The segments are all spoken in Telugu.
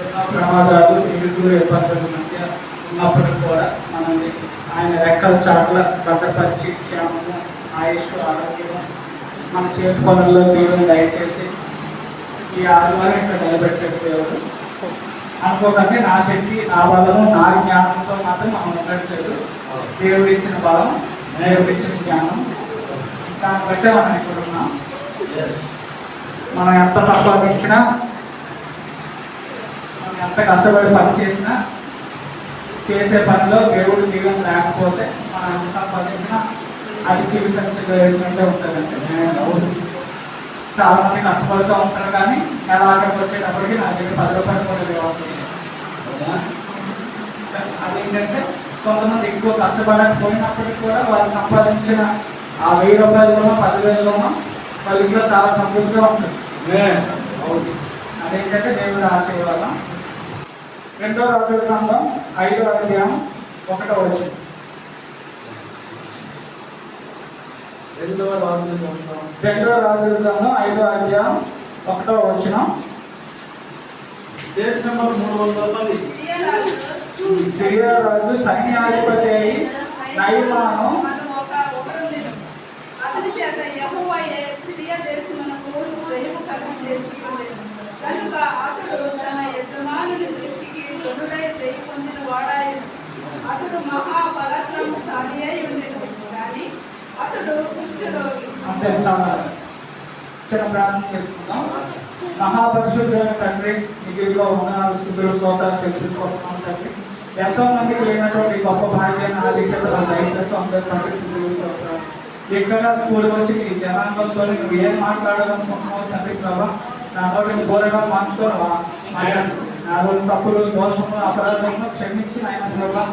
ఎన్నో ప్రమాదాలు ఇరుకులు ఇబ్బందుల మధ్య ఉన్నప్పటికీ కూడా మనల్ని ఆయన రెక్కల చాట్ల భద్రపరిచి క్షేమము ఆయుష్ ఆరోగ్యము మన చేతి పనుల్లో దేవుని దయచేసి ఈ ఆదివారం ఇక్కడ నిలబెట్టే దేవుడు అనుకోకండి. నా శక్తి నా బలము నా జ్ఞానంతో మాత్రం మనం ఉండట్లేదు. దేవుడు ఇచ్చిన బలం, దేవుడు ఇచ్చిన జ్ఞానం, దాన్ని బట్టే మనం ఇక్కడ ఉన్నాం. మనం ఎంత సంపాదించినా, మనం ఎంత కష్టపడి పని చేసినా, చేసే పనిలో దేవుడు జీవం లేకపోతే మనం ఎంత సంపాదించినా అది చికిత్సగా వేసినట్టే ఉంటుందండి. చాలా మంది కష్టపడుతూ ఉంటారు, కానీ నెలాఖరికి వచ్చేటప్పటికి నా దగ్గర 10 రూపాయలు కూడా లేవుతుంది. అదేంటంటే కొంతమంది ఎక్కువ కష్టపడకపోయినప్పటికీ కూడా వాళ్ళు సంపాదించిన ఆ 1000 రూపాయలలోనో 10,000లోనో వాళ్ళ ఇంట్లో చాలా సమృద్ధిగా ఉంటుంది. అదేంటంటే దేవుడి ఆశీర్వాదం. 2వ రాజుల గ్రంథం 5వ అధ్యాయం 1వ వచనం. 2వ రాజుల గ్రంథం 5వ అధ్యాయం 1వ వచనం. State number 310. సిరియా రాజు సైన్యాధిపతి అయి నయమాను అతని చేత యెహోవా సిరియా దేశమునకు జయము కలుగజేసి కనుక అతడు తన యజమానుని దృష్టికి తొడుడై దయ పొందిన వాడాయను. అతడు మహాపరాక్రమశాలి అయి ఉండెను, కానీ అతడు కుష్ఠరోగి. అంటే చాలా చిన్న ప్రార్థన చేసుకుందాం. మహాపరిశుద్ధులైన తండ్రి, నీలో ఉన్న స్థుతులు స్తోత్రాలు చెల్లించుకుంటున్నాం తండ్రి. ఎంతో మందికి లేనటువంటి గొప్ప భాగ్యాన్ని ఆదిత్యతలో దయచేసి అందరూ స్థుతులు స్తోత్రాలు. ఎక్కడ కూడి వచ్చి నీ జనాంగంతో నువ్వు ఏం మాట్లాడాలనుకుంటున్నావు తండ్రి ప్రభా, నా నోటిని బోరగా మార్చుకోవా, నాలో తప్పులు దోషము అపరాధములు క్షమించి ఆయన ప్రభా,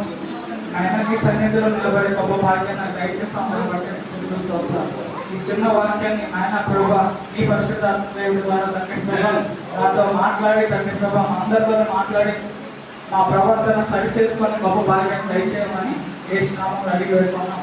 ఆయనకి సన్నిధిలో నిలబడే గొప్ప భాగ్యాన్ని దయచేసి అందరూ బట్టి స్థుతులు స్తోత్రాలు. ఈ చిన్న వాక్యాన్ని ఆయన ప్రభా నీ పరిశుద్ధాత్మ దేవుడి ద్వారా తండ్రి ప్రభా నాతో మాట్లాడి తండ్రి ప్రభా మా అందరితో మాట్లాడి మా ప్రవర్తన సరి చేసుకొని గొప్ప భాగ్యాన్ని దయచేయమని యేసు నామములో అడిగి వేడుకున్నాం.